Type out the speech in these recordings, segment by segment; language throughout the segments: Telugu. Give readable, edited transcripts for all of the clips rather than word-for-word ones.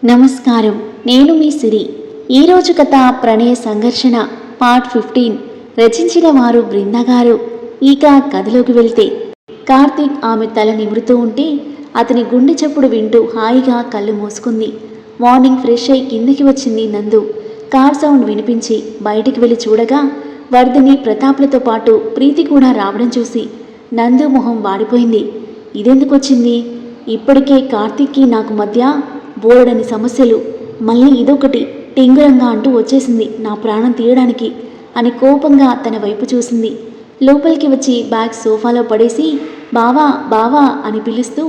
నమస్కారం. నేను మీ సిరి. ఈరోజు కథ ప్రణయ సంఘర్షణ పార్ట్ 15. రచించిన వారు బృంద గారు. ఇక కథలోకి వెళ్తే, కార్తీక్ ఆమె తల నిమురుతూ ఉంటే అతని గుండె చప్పుడు వింటూ హాయిగా కళ్ళు మూసుకుంది. మార్నింగ్ ఫ్రెష్ అయి కిందకి వచ్చింది నందు. కార్ సౌండ్ వినిపించి బయటికి వెళ్ళి చూడగా వర్ధిని, ప్రతాప్లతో పాటు ప్రీతి కూడా రావడం చూసి నందు మొహం వాడిపోయింది. ఇదెందుకు వచ్చింది? ఇప్పటికే కార్తీక్కి నాకు మధ్య బోలెడని సమస్యలు, మళ్ళీ ఇదొకటి టింగురంగా అంటూ వచ్చేసింది నా ప్రాణం తీయడానికి అని కోపంగా తన వైపు చూసింది. లోపలికి వచ్చి బ్యాగ్ సోఫాలో పడేసి బావా బావా అని పిలుస్తూ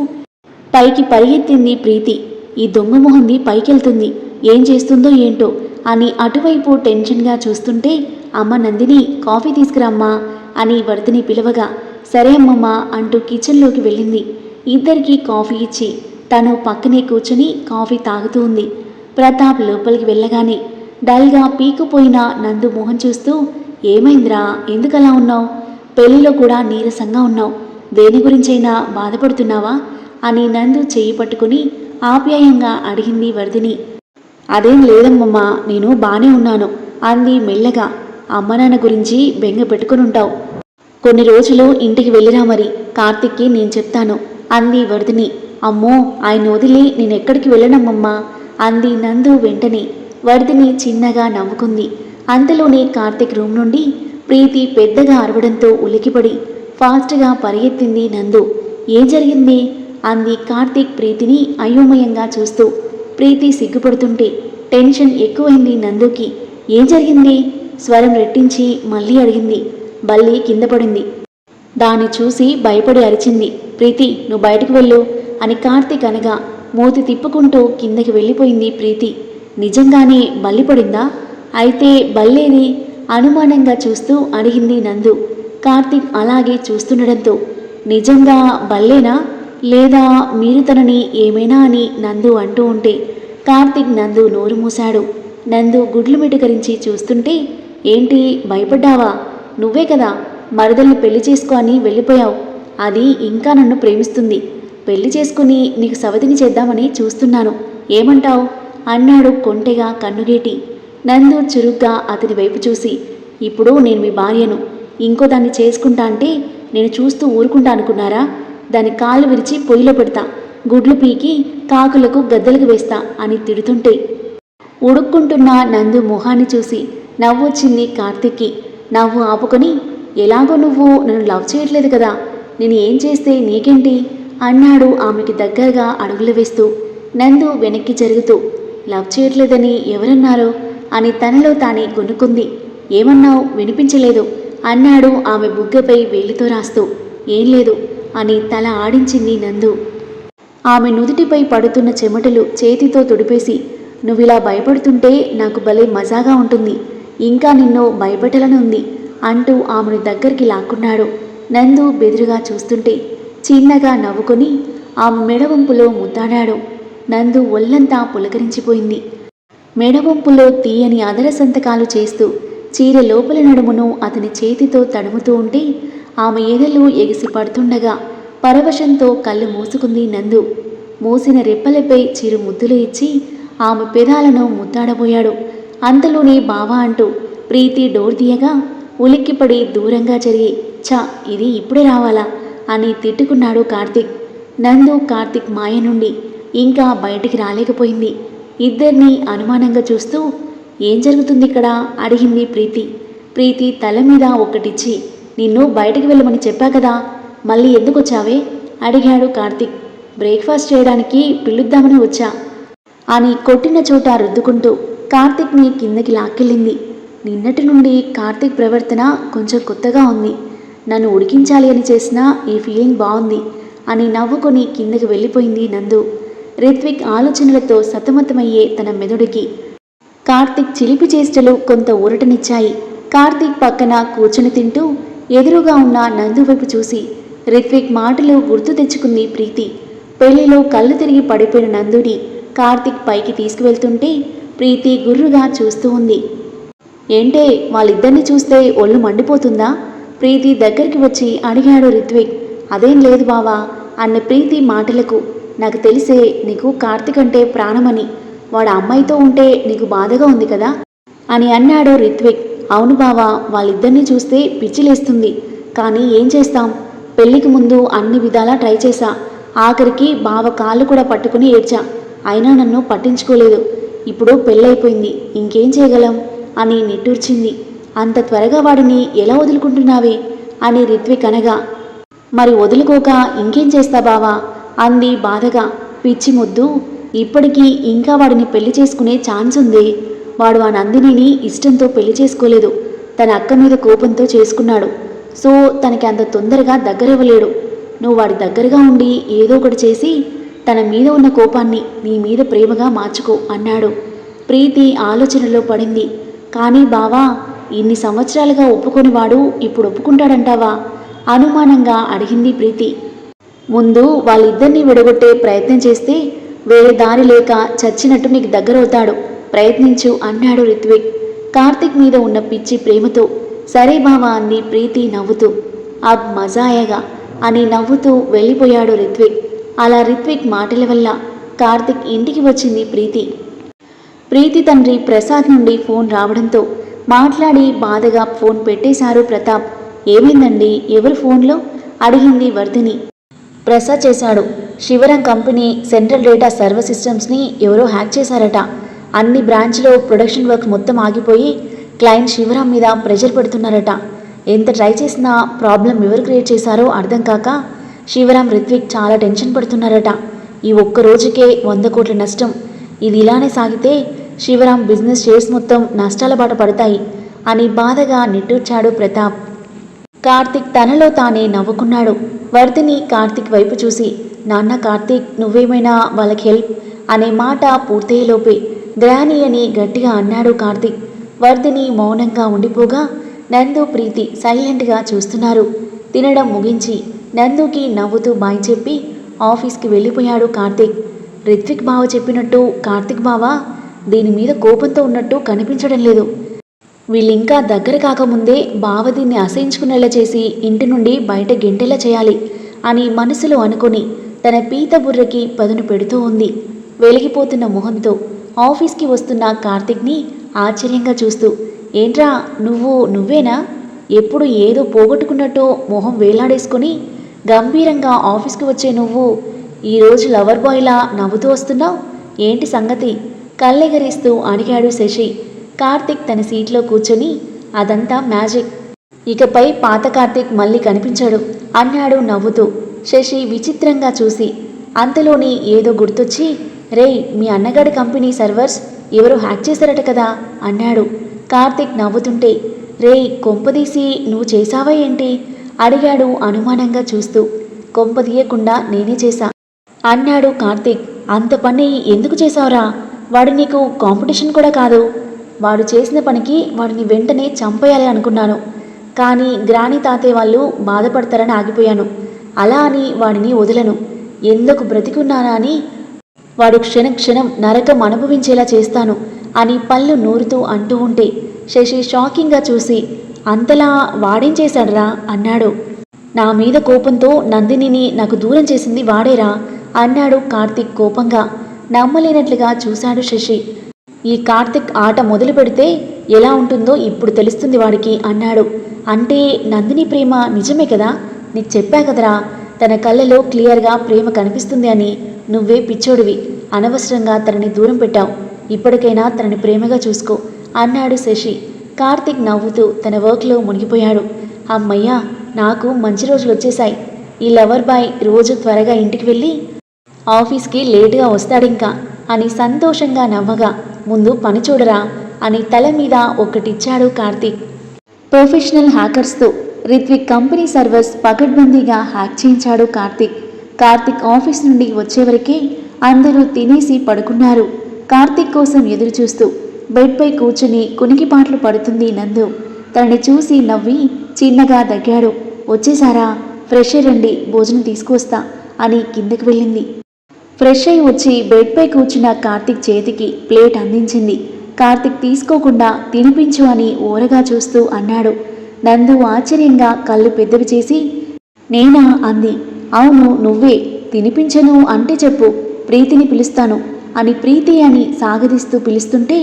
పైకి పరిగెత్తింది ప్రీతి. ఈ దొంగ మొహంది పైకెళ్తుంది, ఏం చేస్తుందో ఏంటో అని అటువైపు టెన్షన్గా చూస్తుంటే అమ్మ నందిని కాఫీ తీసుకురమ్మా అని వర్ధిని పిలవగా సరే అమ్మమ్మ అంటూ కిచెన్లోకి వెళ్ళింది. ఇద్దరికీ కాఫీ ఇచ్చి తను పక్కనే కూర్చుని కాఫీ తాగుతూ ఉంది. ప్రతాప్ లోపలికి వెళ్ళగానే డల్గా పీకుపోయిన నందు మొహం చూస్తూ ఏమైందిరా, ఎందుకలా ఉన్నావు? పెళ్లిలో కూడా నీరసంగా ఉన్నావు, దేని గురించైనా బాధపడుతున్నావా అని నందు చెయ్యి పట్టుకుని ఆప్యాయంగా అడిగింది వర్ధిని. అదేం లేదమ్మమ్మా, నేను బానే ఉన్నాను అంది మెల్లగా. అమ్మ నాన్న గురించి బెంగ పెట్టుకుని ఉంటావు, కొన్ని రోజులు ఇంటికి వెళ్ళిరా, మరి కార్తిక్కి నేను చెప్తాను అంది వర్ధిని. అమ్మో, ఆయన వదిలి నేనెక్కడికి వెళ్ళనమ్మమ్మా అంది నందు వెంటనే. వర్ధిని చిన్నగా నవ్వుకుంది. అంతలోనే కార్తిక్ రూమ్ నుండి ప్రీతి పెద్దగా అరవడంతో ఉలికిపడి ఫాస్ట్గా పరిగెత్తింది నందు. ఏం జరిగింది అంది కార్తిక్ ప్రీతిని అయోమయంగా చూస్తూ. ప్రీతి సిగ్గుపడుతుంటే టెన్షన్ ఎక్కువైంది నందుకి. ఏం జరిగింది? స్వరం రెట్టించి మళ్ళీ అడిగింది. బల్లి కింద పడింది, దాన్ని చూసి భయపడి అరిచింది. ప్రీతి, నువ్వు బయటకు వెళ్ళు అని కార్తీక్ అనగా మూతి తిప్పుకుంటూ కిందకి వెళ్ళిపోయింది ప్రీతి. నిజంగానే బల్లి పడిందా? అయితే బల్లేది అనుమానంగా చూస్తూ అడిగింది నందు. కార్తీక్ అలాగే చూస్తుండడంతో నిజంగా బల్లేనా లేదా మీరు తనని ఏమైనా అని నందు అంటూ ఉంటే కార్తీక్ నందు నోరు మూశాడు. నందు గుడ్లు మిటకరించి చూస్తుంటే ఏంటి భయపడ్డావా? నువ్వే కదా మరదల్ని పెళ్లి చేసుకో అని వెళ్ళిపోయావు, అది ఇంకా నన్ను ప్రేమిస్తుంది, పెళ్లి చేసుకుని నీకు సవతిని చేద్దామని చూస్తున్నాను, ఏమంటావు అన్నాడు కొంటెగా కన్నుగేటి. నందు చురుగ్గా అతని వైపు చూసి ఇప్పుడు నేను మీ భార్యను, ఇంకో దాన్ని చేసుకుంటా అంటే నేను చూస్తూ ఊరుకుంటా అనుకున్నారా? దాని కాళ్ళు విరిచి పొయ్యిలో పెడతా, గుడ్లు పీకి కాకులకు గద్దలకు వేస్తా అని తిడుతుంటే ఉడుక్కుంటున్న నందు మొహాన్ని చూసి నవ్వొచ్చింది కార్తిక్కి. నవ్వు ఆపుకొని ఎలాగో నువ్వు నన్ను లవ్ చేయట్లేదు కదా, నేను ఏం చేస్తే నీకేంటి అన్నాడు ఆమెకి దగ్గరగా అడుగులు వేస్తూ. నందు వెనక్కి జరుగుతూ లవ్ చేయట్లేదని ఎవరన్నారు అని తనలో తానే కొనుక్కుంది. ఏమన్నావు వినిపించలేదు అన్నాడు ఆమె బుగ్గపై వేలితో రాస్తూ. ఏం లేదు అని తల ఆడించింది నందు. ఆమె నుదుటిపై పడుతున్న చెమటలు చేతితో తుడిపేసి నువ్విలా భయపడుతుంటే నాకు భలే మజాగా ఉంటుంది, ఇంకా నిన్ను భయపెట్టాలని ఉంది అంటూ ఆమెను దగ్గరికి లాక్కున్నాడు. నందు బెదురుగా చూస్తుంటే చిన్నగా నవ్వుకొని ఆమె మెడవంపులో ముద్దాడాడు. నందు ఒళ్ళంతా పులకరించిపోయింది. మెడవంపులో తీయని అదర సంతకాలు చేస్తూ చీర లోపల నడుమును అతని చేతితో తడుముతూ ఉంటే ఆమె ఎదలు ఎగిసి పడుతుండగా పరవశంతో కళ్ళు మూసుకుంది నందు. మూసిన రెప్పలపై చిరు ముద్దులు ఇచ్చి ఆమె పెదాలను ముద్దాడబోయాడు. అంతలోనే బావా అంటూ ప్రీతి డోర్ తీయగా ఉలిక్కిపడి దూరంగా జరిగి చ ఇది ఇప్పుడే రావాలా అని తిట్టుకున్నాడు కార్తిక్. నందు కార్తిక్ మాయ నుండి ఇంకా బయటికి రాలేకపోయింది. ఇద్దరినీ అనుమానంగా చూస్తూ ఏం జరుగుతుంది ఇక్కడ అడిగింది ప్రీతి. ప్రీతి తల మీద ఒక్కటిచ్చి నిన్ను బయటికి వెళ్ళమని చెప్పా కదా, మళ్ళీ ఎందుకు వచ్చావే అడిగాడు కార్తిక్. బ్రేక్ఫాస్ట్ చేయడానికి పిలుద్దామని వచ్చా అని కొట్టిన చోట రుద్దుకుంటూ కార్తిక్ని కిందకి లాక్కెళ్ళింది. నిన్నటి నుండి కార్తిక్ ప్రవర్తన కొంచెం కొత్తగా ఉంది, నన్ను ఉడికించాలి అని చేసిన ఈ ఫీలింగ్ బాగుంది అని నవ్వుకొని కిందకి వెళ్ళిపోయింది నందు. రిత్విక్ ఆలోచనలతో సతమతమయ్యే తన మెదడుకి కార్తిక్ చిలిపి చేష్టలు కొంత ఊరటనిచ్చాయి. కార్తిక్ పక్కన కూర్చుని తింటూ ఎదురుగా ఉన్న నందు వైపు చూసి రిత్విక్ మాటలు గుర్తు తెచ్చుకుంది ప్రీతి. పెళ్లిలో కళ్ళు తిరిగి పడిపోయిన నందుని కార్తిక్ పైకి తీసుకువెళ్తుంటే ప్రీతి గుర్రుగా చూస్తూ ఉంది. ఏంటే వాళ్ళిద్దరిని చూస్తే ఒళ్ళు మండిపోతుందా? ప్రీతి దగ్గరికి వచ్చి అడిగాడు రిత్విక్. అదేం లేదు బావా అన్న ప్రీతి మాటలకు నాకు తెలిసే నీకు కార్తిక్ అంటే ప్రాణమని, వాడు అమ్మాయితో ఉంటే నీకు బాధగా ఉంది కదా అని అన్నాడు రిత్విక్. అవును బావా, వాళ్ళిద్దరినీ చూస్తే పిచ్చిలేస్తుంది. కానీ ఏం చేస్తాం, పెళ్లికి ముందు అన్ని విధాలా ట్రై చేశా. ఆఖరికి బావ కాళ్ళు కూడా పట్టుకుని ఏడ్చా. అయినా నన్ను పట్టించుకోలేదు. ఇప్పుడు పెళ్ళైపోయింది, ఇంకేం చేయగలం అని నిట్టూర్చింది. అంత త్వరగా వాడిని ఎలా వదులుకుంటున్నావే అని రిత్విక్ అనగా, మరి వదులుకోక ఇంకేం చేస్తా బావా అంది బాధగా. పిచ్చి ముద్దు, ఇప్పటికీ ఇంకా వాడిని పెళ్లి చేసుకునే ఛాన్స్ ఉంది. వాడు ఆ నందినిని ఇష్టంతో పెళ్లి చేసుకోలేదు, తన అక్క మీద కోపంతో చేసుకున్నాడు. సో తనకి అంత తొందరగా దగ్గరవ్వలేడు. నువ్వు వాడి దగ్గరగా ఉండి ఏదో ఒకటి చేసి తన మీద ఉన్న కోపాన్ని నీ మీద ప్రేమగా మార్చుకో అన్నాడు. ప్రీతి ఆలోచనలో పడింది. కానీ బావా, ఇన్ని సంవత్సరాలుగా ఒప్పుకొని వాడు ఇప్పుడు ఒప్పుకుంటాడంటావా అనుమానంగా అడిగింది ప్రీతి. ముందు వాళ్ళిద్దరినీ విడగొట్టే ప్రయత్నం చేస్తే వేరే దారి లేక చచ్చినట్టు నీకు దగ్గరవుతాడు, ప్రయత్నించు అన్నాడు రిత్విక్ కార్తిక్ మీద ఉన్న పిచ్చి ప్రేమతో. సరే బావా అంది ప్రీతి నవ్వుతూ. అబ్ మజాయగా అని నవ్వుతూ వెళ్ళిపోయాడు రిత్విక్. అలా రిత్విక్ మాటల వల్ల కార్తిక్ ఇంటికి వచ్చింది ప్రీతి. ప్రీతి తండ్రి ప్రసాద్ నుండి ఫోన్ రావడంతో మాట్లాడి బాధగా ఫోన్ పెట్టేశారు ప్రతాప్. ఏమైందండి, ఎవరు ఫోన్లో అడిగింది వర్ధిని. ప్రసాద్ చేశాడు. Shivaram company central data server సిస్టమ్స్ని ఎవరో హ్యాక్ చేశారట. అన్ని బ్రాంచ్లో ప్రొడక్షన్ వర్క్ మొత్తం ఆగిపోయి క్లయింట్ శివరాం మీద ప్రెషర్ పెడుతున్నారట. ఎంత ట్రై చేసినా ప్రాబ్లం ఎవరు క్రియేట్ చేశారో అర్థం కాక శివరాం రిత్విక్ చాలా టెన్షన్ పడుతున్నారట. ఈ ఒక్క రోజుకే 100 కోట్ల నష్టం. ఇది ఇలానే సాగితే శివరాం బిజినెస్ షేర్స్ మొత్తం నష్టాల బాట పడతాయి అని బాధగా నిట్టూర్చాడు ప్రతాప్. కార్తిక్ తనలో తానే నవ్వుకున్నాడు. వర్ధిని కార్తిక్ వైపు చూసి, నాన్న కార్తిక్, నువ్వేమైనా వాళ్ళకి హెల్ప్ అనే మాట పూర్తయ్యేలోపే గ్రాని అని గట్టిగా అన్నాడు కార్తిక్. వర్ధిని మౌనంగా ఉండిపోగా నందు ప్రీతి సైలెంట్గా చూస్తున్నారు. తినడం ముగించి నందుకి నవ్వుతూ బాయ్ చెప్పి ఆఫీస్కి వెళ్ళిపోయాడు కార్తిక్. రిత్విక్ బావ చెప్పినట్టు కార్తిక్ బావ దీని మీద కోపంతో ఉన్నట్టు కనిపించడం లేదు. వీళ్ళింకా దగ్గర కాకముందే బావ దీన్ని అసహించుకునేలా చేసి ఇంటి నుండి బయట గెంటేలా చేయాలి అని మనసులో అనుకుని తన పీత బుర్రకి పదును పెడుతూ ఉంది. వెలిగిపోతున్న మొహంతో ఆఫీస్కి వస్తున్న కార్తిక్ని ఆశ్చర్యంగా చూస్తూ, ఏంట్రా నువ్వేనా? ఎప్పుడు ఏదో పోగొట్టుకున్నట్టు మొహం వేలాడేసుకొని గంభీరంగా ఆఫీస్కి వచ్చే నువ్వు ఈరోజు లవర్ బాయ్లా నవ్వుతూ వస్తున్నావు, ఏంటి సంగతి కళ్ళెగరిస్తూ అడిగాడు శశి. కార్తిక్ తన సీట్లో కూర్చొని, అదంతా మ్యాజిక్, ఇకపై పాత కార్తిక్ మళ్ళీ కనిపించాడు అన్నాడు నవ్వుతూ. శశి విచిత్రంగా చూసి అంతలోని ఏదో గుర్తొచ్చి, రేయ్ మీ అన్నగాడి కంపెనీ సర్వర్స్ ఎవరో హ్యాక్ చేశారట కదా అన్నాడు. కార్తిక్ నవ్వుతుంటే, రేయ్ కొంపదీసి నువ్వు చేశావా ఏంటి అడిగాడు అనుమానంగా చూస్తూ. కొంపదీయకుండా నేనే చేశా అన్నాడు కార్తిక్. అంత పని ఎందుకు చేశావురా? వాడు నీకు కాంపిటీషన్ కూడా కాదు. వాడు చేసిన పనికి వాడిని వెంటనే చంపేయాలి అనుకున్నాను. కానీ గ్రాని తాతయ్య వాళ్ళు బాధపడతారని ఆగిపోయాను. అలా అని వాడిని వదలను. ఎందుకు బ్రతికున్నానా అని వాడు క్షణం నరకం అనుభవించేలా చేస్తాను అని పళ్ళు నూరుతూ అంటూ ఉంటే శశి షాకింగ్గా చూసి, అంతలా వాడేం చేశాడురా అన్నాడు. నా మీద కోపంతో నందినిని నాకు దూరం చేసింది వాడేరా అన్నాడు కార్తిక్ కోపంగా. నమ్మలేనట్లుగా చూశాడు శశి. ఈ కార్తిక్ ఆట మొదలు పెడితే ఎలా ఉంటుందో ఇప్పుడు తెలుస్తుంది వాడికి అన్నాడు. అంటే నందిని ప్రేమ నిజమే కదా? నీకు చెప్పా కదరా, తన కళ్ళలో క్లియర్గా ప్రేమ కనిపిస్తుంది అని. నువ్వే పిచ్చోడివి, అనవసరంగా తనని దూరం పెట్టావు. ఇప్పటికైనా తనని ప్రేమగా చూసుకో అన్నాడు శశి. కార్తిక్ నవ్వుతూ తన వర్క్లో మునిగిపోయాడు. అమ్మయ్యా, నాకు మంచి రోజులు వచ్చేశాయి. ఈ లవర్ బాయ్ రోజు త్వరగా ఇంటికి వెళ్ళి ఆఫీస్కి లేటుగా వస్తాడింకా అని సంతోషంగా నవ్వగా, ముందు పని చూడరా అని తల మీద ఒక్కటిచ్చాడు కార్తిక్. ప్రొఫెషనల్ హ్యాకర్స్తో రిత్విక్ కంపెనీ సర్వర్స్ పకడ్బందీగా హ్యాక్ చేయించాడు కార్తిక్. కార్తిక్ ఆఫీస్ నుండి వచ్చేవరకే అందరూ తినేసి పడుకున్నారు. కార్తిక్ కోసం ఎదురు చూస్తూ బెడ్పై కూర్చుని కునికిపాట్లు పడుతుంది నందు. తనని చూసి నవ్వి చిన్నగా దగ్గాడు. వచ్చేసారా? ఫ్రెష్ అయ్యండి, భోజనం తీసుకువస్తా అని కిందకి వెళ్ళింది. ఫ్రెష్ అయి వచ్చి బెడ్పై కూర్చున్న కార్తిక్ చేతికి ప్లేట్ అందించింది. కార్తిక్ తీసుకోకుండా తినిపించు అని ఓరగా చూస్తూ అన్నాడు. నందు ఆశ్చర్యంగా కళ్ళు పెద్దవి చేసి, నేనా అంది. అవును నువ్వే. తినిపించను అంటే చెప్పు, ప్రీతిని పిలుస్తాను అని ప్రీతి అని సాగదీస్తూ పిలుస్తుంటే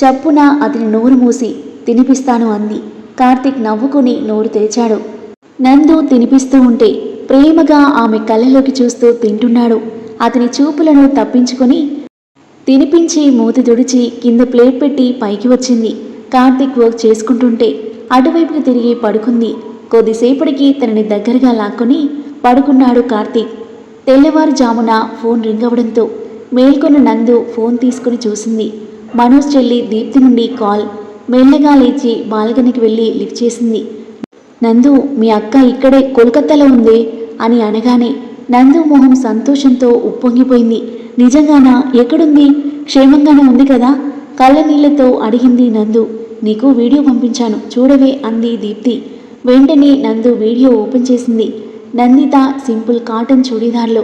చప్పున అతని నోరు మూసి తినిపిస్తాను అంది. కార్తీక్ నవ్వుకుని నోరు తెరిచాడు. నందు తినిపిస్తూ ఉంటే ప్రేమగా ఆమె కళ్ళలోకి చూస్తూ తింటున్నాడు. అతని చూపులను తప్పించుకొని తినిపించి మూతి తుడిచి కింద ప్లేట్ పెట్టి పైకి వచ్చింది. కార్తీక్ వర్క్ చేసుకుంటుంటే అటువైపుకి తిరిగి పడుకుంది. కొద్దిసేపటికి తనని దగ్గరగా లాక్కొని పడుకున్నాడు కార్తీక్. తెల్లవారుజామున ఫోన్ రింగ్ అవడంతో మేల్కొన్న నందు ఫోన్ తీసుకుని చూసింది. మనోజ్ చెల్లి దీప్తి నుండి కాల్. మెల్లగా లేచి బాల్కనీకి వెళ్ళి లిఫ్ట్ చేసింది. నందు, మీ అక్క ఇక్కడే కోల్కతాలో ఉంది అని అనగానే నందు మొహం సంతోషంతో ఉప్పొంగిపోయింది. నిజంగానా? ఎక్కడుంది? క్షేమంగానే ఉంది కదా? కళ్ళ నీళ్లతో అడిగింది నందు. నీకు వీడియో పంపించాను చూడవే అంది దీప్తి. వెంటనే నందు వీడియో ఓపెన్ చేసింది. నందిత సింపుల్ కాటన్ చూడీదార్లో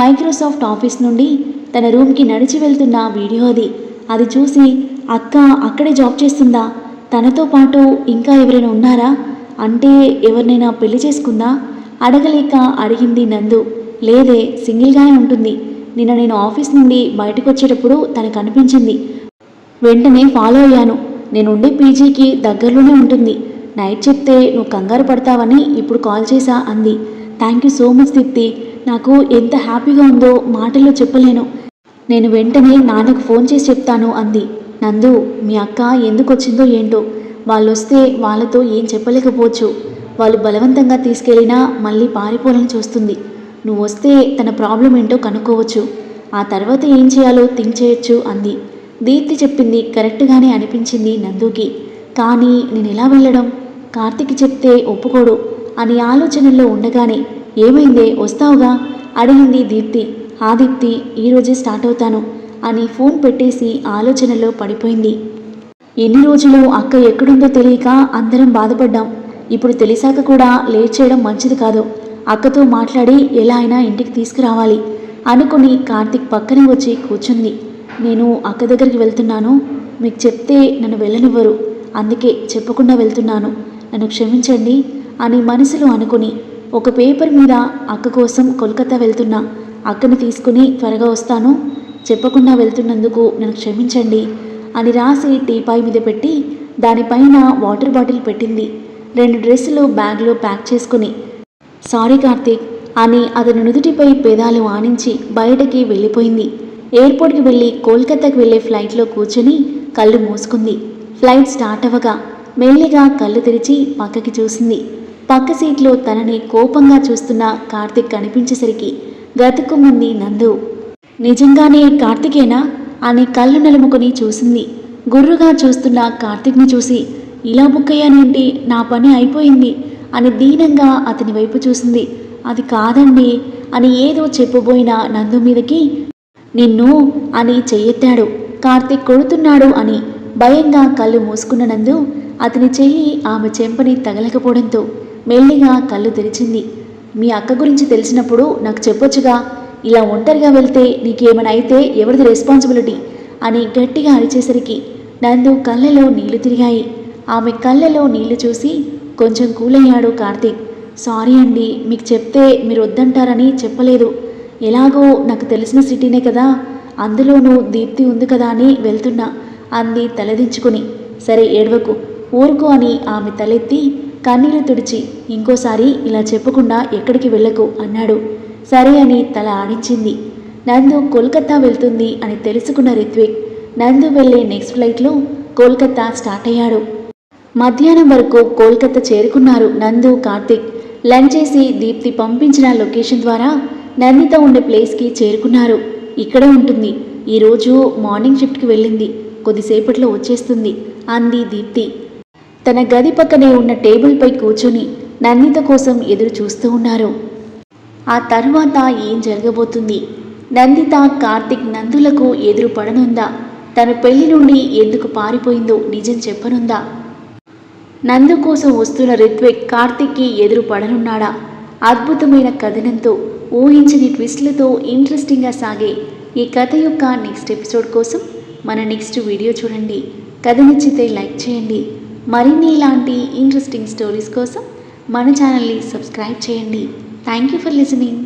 మైక్రోసాఫ్ట్ ఆఫీస్ నుండి తన రూమ్కి నడిచి వెళ్తున్న వీడియో అది. అది చూసి అక్క అక్కడే జాబ్ చేస్తుందా? తనతో పాటు ఇంకా ఎవరైనా ఉన్నారా? అంటే ఎవరినైనా పెళ్లి చేసుకుందా? అడగలేక అడిగింది నందు. లేదే, సింగిల్గానే ఉంటుంది. నిన్న నేను ఆఫీస్ నుండి బయటకు వచ్చేటప్పుడు తనకు అనిపించింది. వెంటనే ఫాలో అయ్యాను. నేనుండే పీజీకి దగ్గరలోనే ఉంటుంది. నైట్ చెప్తే నువ్వు కంగారు పడతావని ఇప్పుడు కాల్ చేశా అంది. Thank you so much Deepti. నాకు ఎంత హ్యాపీగా ఉందో మాటల్లో చెప్పలేను. నేను వెంటనే నాన్నకు ఫోన్ చేసి చెప్తాను అంది. నందు, మీ అక్క ఎందుకు వచ్చిందో ఏంటో. వాళ్ళొస్తే వాళ్ళతో ఏం చెప్పలేకపోవచ్చు. వాళ్ళు బలవంతంగా తీసుకెళ్ళినా మళ్ళీ పారిపోవాలని చూస్తుంది. నువ్వు వస్తే తన ప్రాబ్లం ఏంటో కనుక్కోవచ్చు. ఆ తర్వాత ఏం చేయాలో థింక్ చేయొచ్చు అంది. దీప్తి చెప్పింది కరెక్ట్గానే అనిపించింది నందుకి. కానీ నేను ఎలా వెళ్ళడం? కార్తీక్ చెప్తే ఒప్పుకోడు అని ఆలోచనల్లో ఉండగానే ఏమైందే, వస్తావుగా అడిగింది దీప్తి. ఆ దీప్తి, ఈరోజే స్టార్ట్ అవుతాను అని ఫోన్ పెట్టేసి ఆలోచనలో పడిపోయింది. ఎన్ని రోజులు అక్క ఎక్కడుందో తెలియక అందరం బాధపడ్డాం. ఇప్పుడు తెలిసాక కూడా లేట్ చేయడం మంచిది కాదు. అక్కతో మాట్లాడి ఎలా అయినా ఇంటికి తీసుకురావాలి అనుకుని కార్తీక్ పక్కనే వచ్చి కూర్చుంది. నేను అక్క దగ్గరికి వెళ్తున్నాను. మీకు చెప్తే నన్ను వెళ్ళనివ్వరు. అందుకే చెప్పకుండా వెళ్తున్నాను. నన్ను క్షమించండి అని మనసులో అనుకుని ఒక పేపర్ మీద అక్క కోసం కోల్కతా వెళ్తున్నా. అక్కని తీసుకుని త్వరగా వస్తాను. చెప్పకుండా వెళ్తున్నందుకు నన్ను క్షమించండి అని రాసి టీపాయ్ మీద పెట్టి దానిపైన వాటర్ బాటిల్ పెట్టింది. 2 డ్రెస్సులు బ్యాగ్లో ప్యాక్ చేసుకుని సారీ కార్తీక్ అని అతని నుదుటిపై పెదాలు ఆనించి బయటకి వెళ్ళిపోయింది. ఎయిర్పోర్ట్కి వెళ్ళి కోల్కతాకి వెళ్ళే ఫ్లైట్లో కూర్చొని కళ్ళు మూసుకుంది. ఫ్లైట్ స్టార్ట్ అవ్వగా మెల్లిగా కళ్ళు తెరిచి పక్కకి చూసింది. పక్క సీట్లో తనని కోపంగా చూస్తున్న కార్తీక్ కనిపించేసరికి గతుక్కుమంది నందు. నిజంగానే కార్తీకేనా అని కళ్ళు నలుముకొని చూసింది. గుర్రుగా చూస్తున్న కార్తీక్ని చూసి ఇలా బుక్ అయ్యానేంటి, నా పని అయిపోయింది అని దీనంగా అతని వైపు చూసింది. అది కాదండి అని ఏదో చెప్పబోయిన నందు మీదకి నిన్ను అని చెయ్యెత్తాడు. కార్తీక్ కొడుతున్నాడు అని భయంగా కళ్ళు మూసుకున్న నందు అతని చెయ్యి ఆమె చెంపని తగలకపోవడంతో మెల్లిగా కళ్ళు తెరిచింది. మీ అక్క గురించి తెలిసినప్పుడు నాకు చెప్పొచ్చుగా. ఇలా ఒంటరిగా వెళ్తే నీకేమైనా అయితే ఎవరిది రెస్పాన్సిబిలిటీ అని గట్టిగా అరిచేసరికి నందు కళ్ళలో నీళ్లు తిరిగాయి. ఆమె కళ్ళలో నీళ్లు చూసి కొంచెం కూలయ్యాడు కార్తీక్. సారీ అండి, మీకు చెప్తే మీరు వద్దంటారని చెప్పలేదు. ఎలాగో నాకు తెలిసిన సిటీనే కదా, అందులోనూ దీప్తి ఉంది కదా అని వెళ్తున్నా అంది తలదించుకుని. సరే ఏడవకు, ఊరుకో అని ఆమె తలెత్తి కన్నీళ్లు తుడిచి ఇంకోసారి ఇలా చెప్పకుండా ఎక్కడికి వెళ్ళకు అన్నాడు. సరే అని తల ఆడించింది. నందు కోల్కతా వెళ్తుంది అని తెలుసుకున్న రిత్విక్ నందు వెళ్ళే నెక్స్ట్ ఫ్లైట్లో కోల్కతా స్టార్ట్ అయ్యాడు. మధ్యాహ్నం వరకు కోల్కతా చేరుకున్నారు నందు, కార్తీక్. లంచ్ చేసి దీప్తి పంపించిన లొకేషన్ ద్వారా నందిత ఉండే ప్లేస్కి చేరుకున్నారు. ఇక్కడే ఉంటుంది. ఈరోజు మార్నింగ్ షిఫ్ట్కి వెళ్ళింది. కొద్దిసేపట్లో వచ్చేస్తుంది అంది దీప్తి. తన గది పక్కనే ఉన్న టేబుల్పై కూర్చొని నందిత కోసం ఎదురు చూస్తూ ఉన్నారు. ఆ తర్వాత ఏం జరగబోతుంది? నందిత కార్తీక్ నందులకు ఎదురు పడనుందా? తన పెళ్లి నుండి ఎందుకు పారిపోయిందో నిజం చెప్పనుందా? నందు కోసం వస్తున్న రిత్విక్ కార్తీక్కి ఎదురు పడనున్నాడా? అద్భుతమైన కథనంతో ఊహించని ట్విస్ట్లతో ఇంట్రెస్టింగ్గా సాగే ఈ కథ యొక్క నెక్స్ట్ ఎపిసోడ్ కోసం మన నెక్స్ట్ వీడియో చూడండి. కథ నచ్చితే లైక్ చేయండి. మరిన్ని ఇలాంటి ఇంట్రెస్టింగ్ స్టోరీస్ కోసం మన ఛానల్ని సబ్స్క్రైబ్ చేయండి. Thank you for listening.